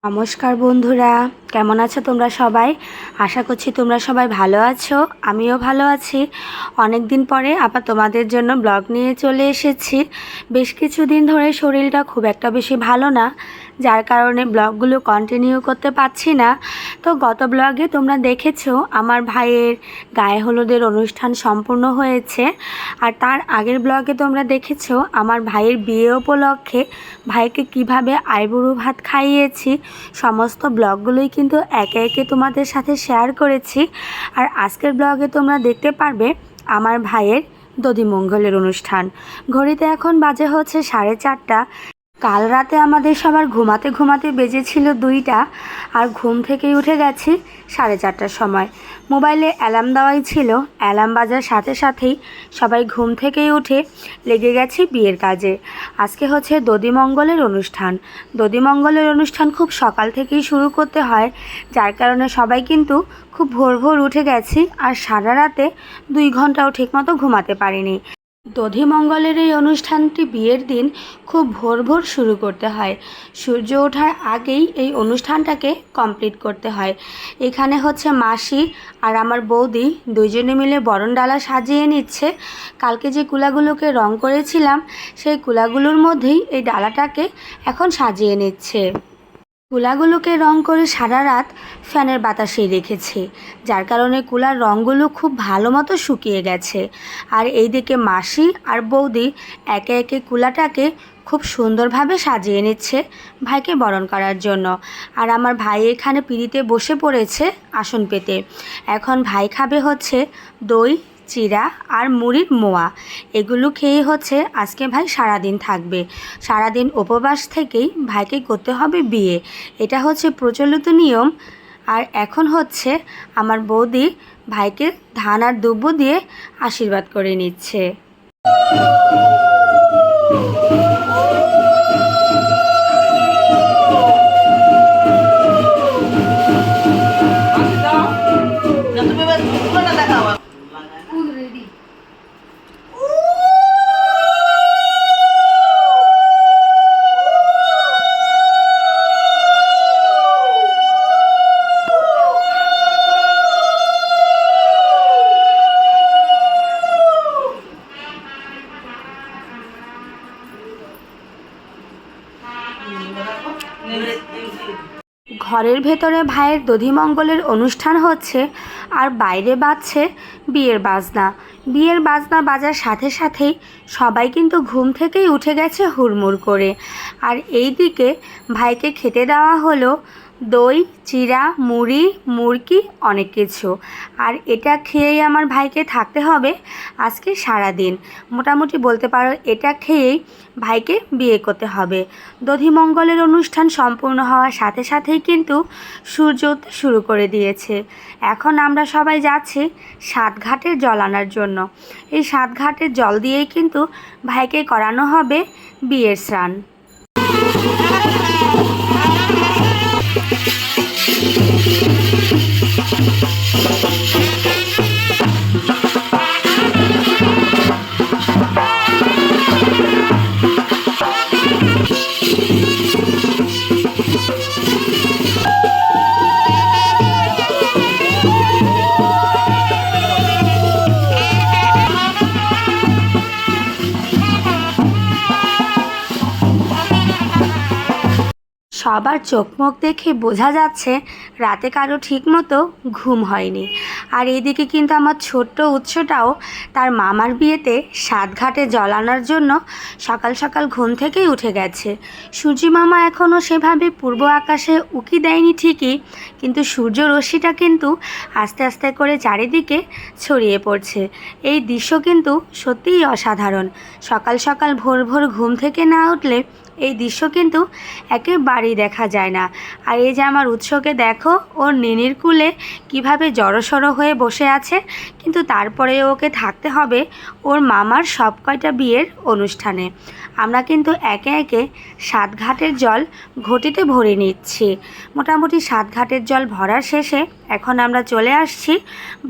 নমস্কার বন্ধুরা, কেমন আছো তোমরা সবাই? আশা করছি তোমরা সবাই ভালো আছো। আমিও ভালো আছি। অনেক দিন পরে আবার তোমাদের জন্য ব্লগ নিয়ে চলে এসেছি। বেশ কিছুদিন ধরে শরীরটা খুব একটা বেশি ভালো না, যার কারণে ব্লগগুলো কন্টিনিউ করতে পারছি না। তো গত ব্লগে তোমরা দেখেছো আমার ভাইয়ের গায়ে হলুদের অনুষ্ঠান সম্পূর্ণ হয়েছে, আর তার আগের ব্লগে তোমরা দেখেছো আমার ভাইয়ের বিয়ে উপলক্ষে ভাইকে কিভাবে আইবুড়ো ভাত খাইয়েছি। সমস্ত ব্লগগুলোই কিন্তু একে একে তোমাদের সাথে শেয়ার করেছি। আর আজকের ব্লগে তোমরা দেখতে পারবে আমার ভাইয়ের দধিমঙ্গলের অনুষ্ঠান। ঘড়িতে এখন বাজে হচ্ছে 4:30। কাল রাতে আমাদের সবার ঘুমাতে ঘুমাতে বেজেছিল 2টা, আর ঘুম থেকেই উঠে গেছি 4:30টার সময়। মোবাইলে অ্যালার্ম দেওয়াই ছিল, অ্যালার্ম বাজার সাথে সাথেই সবাই ঘুম থেকেই উঠে লেগে গেছি বিয়ের কাজে। আজকে হচ্ছে দধিমঙ্গলের অনুষ্ঠান। দধিমঙ্গলের অনুষ্ঠান খুব সকাল থেকেই শুরু করতে হয়, যার কারণে সবাই কিন্তু খুব ভোর ভোর উঠে গেছি, আর সারা রাতে 2 ঘন্টাও ঠিকমতো ঘুমাতে পারিনি। দধিমঙ্গলের এই অনুষ্ঠানটি বিয়ের দিন খুব ভোর ভোর শুরু করতে হয়। সূর্য ওঠার আগেই এই অনুষ্ঠানটাকে কমপ্লিট করতে হয়। এখানে হচ্ছে মাসি আর আমার বৌদি দুইজনে মিলে বরণডালা সাজিয়ে নিচ্ছে। কালকে যে কুলাগুলোকে রং করেছিলাম সেই কুলাগুলোর মধ্যেই এই ডালাটাকে এখন সাজিয়ে নিচ্ছে। কুলাগুলোকে রং করে সারা রাত ফ্যানের বাতাসেই রেখেছি, যার কারণে কুলার রঙগুলো খুব ভালো মতো শুকিয়ে গেছে। আর এইদিকে মাসি আর বৌদি একে একে কুলাটাকে খুব সুন্দরভাবে সাজিয়ে নিচ্ছে ভাইকে বরণ করার জন্য। আর আমার ভাই এখানে পিঁড়িতে বসে পড়েছে আসন পেতে। এখন ভাই খাবে হচ্ছে দই, চিড়া আর মুড়ির মোয়া। এগুলো খেয়ে হচ্ছে আজকে ভাই সারাদিন থাকবে। সারাদিন উপবাস থেকেই ভাইকে করতে হবে বিয়ে, এটা হচ্ছে প্রচলিত নিয়ম। আর এখন হচ্ছে আমার বৌদি ভাইকে ধান আর দুব্বো দিয়ে আশীর্বাদ করে নিচ্ছে। ঘরের ভেতরে ভাইয়ের দধিমঙ্গলের অনুষ্ঠান হচ্ছে, আর বাইরে বাজছে বিয়ের বাজনা। বিয়ের বাজনা বাজার সাথে সাথেই সবাই কিন্তু ঘুম থেকেই উঠে গেছে হুড়মুড় করে। আর এই দিকে ভাইকে খেতে দেওয়া হলো দই, চিড়া, মুড়ি, মুরকি, অনেক কিছু। আর এটা খেয়েই আমার ভাইকে থাকতে হবে আজকে সারাদিন। মোটামুটি বলতে পারো এটা খেয়েই ভাইকে বিয়ে করতে হবে। দধিমঙ্গলের অনুষ্ঠান সম্পূর্ণ হওয়ার সাথে সাথেই কিন্তু সূর্য উঠতে শুরু করে দিয়েছে। এখন আমরা সবাই যাচ্ছি 7 ঘাটের জল আনার জন্য। এই 7 ঘাটের জল দিয়েই কিন্তু ভাইকে করানো হবে বিয়ের স্নান। সবার চোখ মুখ দেখে বোঝা যাচ্ছে রাতে কারো ঠিক মতো ঘুম হয়নি। আর এইদিকে কিন্তু আমার ছোট্ট উৎসটাও তার মামার বিয়েতে 7 ঘাটে জল আনার জন্য সকাল সকাল ঘুম থেকেই উঠে গেছে। সূর্যি মামা এখনও সেভাবে পূর্ব আকাশে উঁকি দেয়নি ঠিকই, কিন্তু সূর্য রশ্মিটা কিন্তু আস্তে আস্তে করে চারিদিকে ছড়িয়ে পড়ছে। এই দৃশ্য কিন্তু সত্যিই অসাধারণ। সকাল সকাল ভোর ভোর ঘুম থেকে না উঠলে এই দৃশ্য কিন্তু একেবারেই দেখা যায় না। আর এই যে আমার উৎসকে দেখো, ওর নিনির কুলে কিভাবে জড়সড় হয়ে বসে আছে, কিন্তু তারপরে ওকে থাকতে হবে ওর মামার সব কয়টা বিয়ের অনুষ্ঠানে। আমরা কিন্তু একে একে 7 ঘাটের জল ঘটিতে ভরে নিচ্ছি। মোটামুটি 7 ঘাটের জল ভরার শেষে এখন আমরা চলে আসছি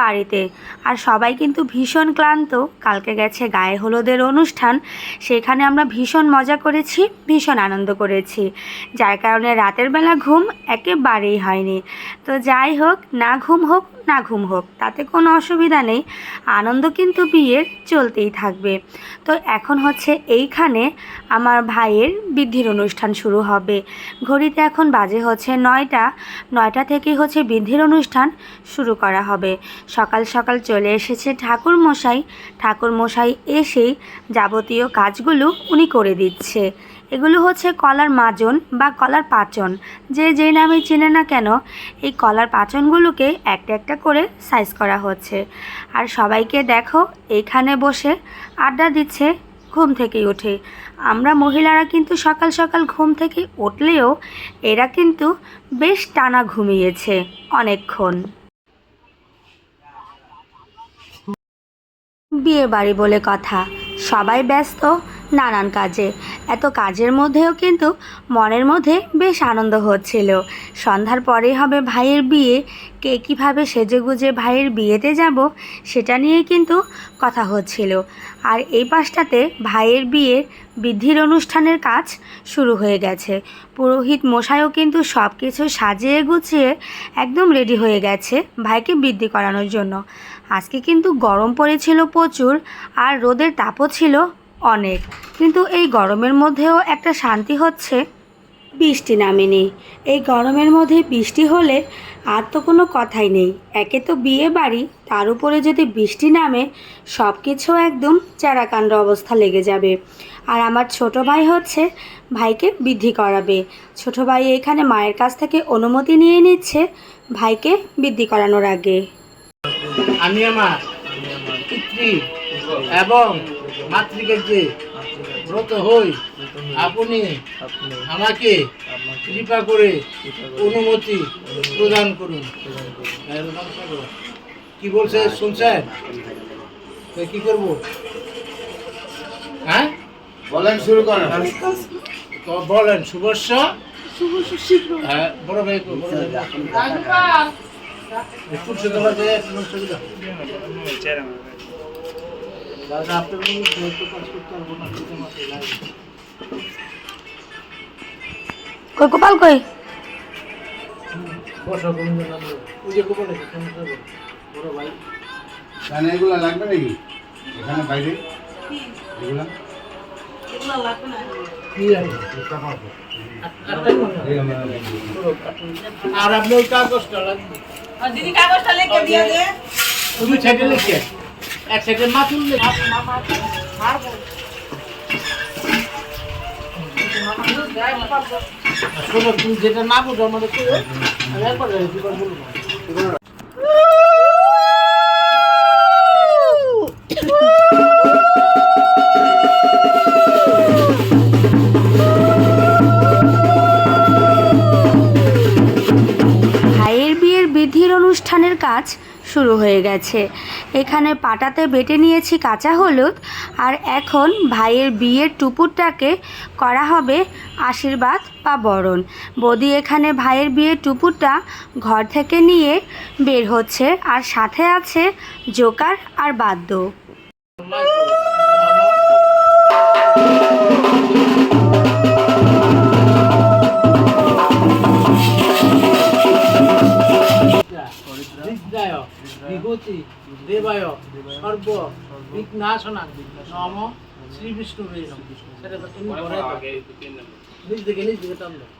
বাড়িতে। আর সবাই কিন্তু ভীষণ ক্লান্ত, কালকে গেছে গায়ে হলুদের অনুষ্ঠান, সেখানে আমরা ভীষণ মজা করেছি, ভীষণ আনন্দ করেছি, যার কারণে রাতের বেলা ঘুম একেবারেই হয়নি। তো যাই হোক, না ঘুম হোক তাতে কোনো অসুবিধা নেই, আনন্দ কিন্তু বিয়ের চলতেই থাকবে। তো এখন হচ্ছে এইখানে আমার ভাইয়ের বৃদ্ধির অনুষ্ঠান শুরু হবে। ঘড়িতে এখন বাজে হচ্ছে 9টা থেকেই হচ্ছে বৃদ্ধির অনুষ্ঠান শুরু করা হবে। সকাল সকাল চলে এসেছে ঠাকুরমশাই এসেই যাবতীয় কাজগুলো উনি করে দিচ্ছে। এগুলো হচ্ছে কলার মাজন বা কলার পাচন, যে যেই নামে চেনে না কেন, এই কলার পাচনগুলোকে একটা একটা করে সাইজ করা হচ্ছে। আর সবাইকে দেখো এইখানে বসে আড্ডা দিচ্ছে ঘুম থেকে উঠে। আমরা মহিলারা কিন্তু সকাল সকাল ঘুম থেকে উঠলেও এরা কিন্তু বেশ টানা ঘুমিয়েছে অনেকক্ষণ। বিয়ে বাড়ি বলে কথা, সবাই ব্যস্ত নানান কাজে। এত কাজের মধ্যেও কিন্তু মনের মধ্যে বেশ আনন্দ হচ্ছিল। সন্ধ্যার পরেই হবে ভাইয়ের বিয়ে, কে কীভাবে সেজেগুজে ভাইয়ের বিয়েতে যাব সেটা নিয়ে কিন্তু কথা হচ্ছিল। আর এই পাশটাতে ভাইয়ের বিয়ের বৃদ্ধির অনুষ্ঠানের কাজ শুরু হয়ে গেছে। পুরোহিত মশাইও কিন্তু সব কিছু সাজিয়ে গুছিয়ে একদম রেডি হয়ে গেছে ভাইকে বৃদ্ধি করানোর জন্য। আজকে কিন্তু গরম পড়েছিল প্রচুর, আর রোদের তাপও ছিল অনেক, কিন্তু এই গরমের মধ্যেও একটা শান্তি হচ্ছে, বৃষ্টি নামেনি। এই গরমের মধ্যে বৃষ্টি হলে আর তো কোনো কথাই নেই। একে তো বিয়ে বাড়ি, তার উপরে যদি বৃষ্টি নামে সব কিছু একদম চ্যারাকাণ্ড অবস্থা লেগে যাবে। আর আমার ছোট ভাই হচ্ছে ভাইকে বৃদ্ধি করাবে। ছোট ভাই এখানে মায়ের কাছ থেকে অনুমতি নিয়ে নিচ্ছে ভাইকে বৃদ্ধি করানোর আগে। আমি আমার পিতৃ এবং মাতৃকার্যে ব্রত হই, আপনি আমাকে কৃপা করে অনুমতি প্রদান করুন। কি বলছে শুনছেন? কি করব? হ্যাঁ বলেন, শুরু করেন। তো বলেন। শুভস্য হ্যাঁ, বড় ভাই দাদা আপনার কাজ করতে পারবো না। কই গোপাল কই? বসো, ওই যে গোপাল বড় ভাই। তাহলে এগুলো লাগবে নাকি এখানে বাইরে? এগুলা আর আপনি ওই কাগজটা লাগবে। দিদি কাগজটা লিখে দিয়ে দে। দুই সাইডে লিখে, এক সাইডে মাতুল লিখে। শোনো, তুমি যেটা না বোঝো আমাদের আমি একবার দুবার বলবো। ভাইয়ের বিয়ের বৃদ্ধির অনুষ্ঠানের কাজ শুরু হয়ে গেছে। এখানে পাটাতে বেটে নিয়েছি কাঁচা হলুদ, আর এখন ভাইয়ের বিয়ের টুপুরটাকে করা হবে আশীর্বাদ বা বরণ। বৌদি এখানে ভাইয়ের বিয়ের টুপুরটা ঘর থেকে নিয়ে বের হচ্ছে, আর সাথে আছে জোকার আর বাদ্য। বিভূতি দেবায় সর্ব বিঘ্নাশনা নম শ্রী বিষ্ণু। নিজ দিকে টান দাও।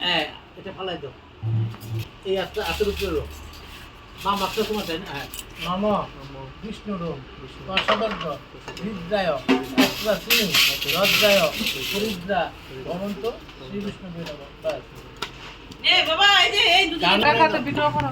হ্যাঁ, এটা ফালাই দাও। এই হাতের উপরে মাম আপনার তোমার তাই না? হ্যাঁ, নম বিষ্ণু সদর্গ হৃদয় অস্ত্র সিং রজ্জায় হরিদ্রা ভবন্ত শ্রী বিষ্ণু। বাবা, এই যে এই দুটো ভিডিও করো।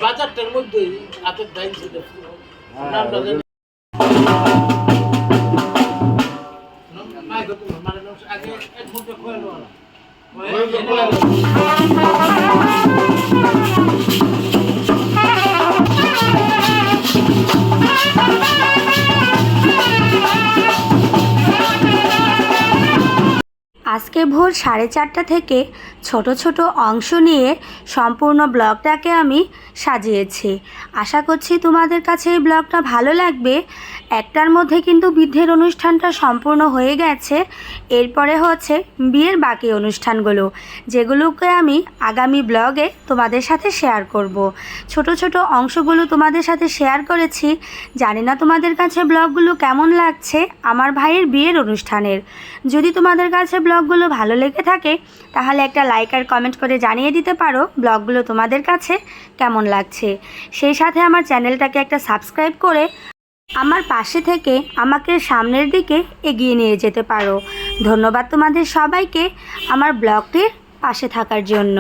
বাজারটার মধ্যে হাতের ডাইন ছিল। আগে এক মুঠো খোয়া লো না আজকে ভোর 4:30 থেকে ছোট ছোট অংশ নিয়ে সম্পূর্ণ ব্লগটাকে আমি সাজিয়েছি। আশা করছি তোমাদের কাছে এই ব্লগটা ভালো লাগবে। একটার মধ্যে কিন্তু বিয়ের অনুষ্ঠানটা সম্পূর্ণ হয়ে গেছে, এরপরে হচ্ছে বিয়ের বাকি অনুষ্ঠানগুলো, যেগুলোকে আমি আগামী ব্লগে তোমাদের সাথে শেয়ার করব। ছোট ছোট অংশগুলো তোমাদের সাথে শেয়ার করেছি। জানি না তোমাদের কাছে ব্লগগুলো কেমন লাগছে আমার ভাইয়ের বিয়ের অনুষ্ঠানের। যদি তোমাদের কাছে ব্লগগুলো ভালো লেগে থাকে তাহলে একটা লাইক আর কমেন্ট করে জানিয়ে দিতে পারো ব্লগগুলো তোমাদের কাছে কেমন লাগছে। সেই সাথে আমার চ্যানেলটাকে একটা সাবস্ক্রাইব করে আমার পাশে থেকে আমাকে সামনের দিকে এগিয়ে নিয়ে যেতে পারো। ধন্যবাদ তোমাদের সবাইকে আমার ব্লগটির পাশে থাকার জন্য।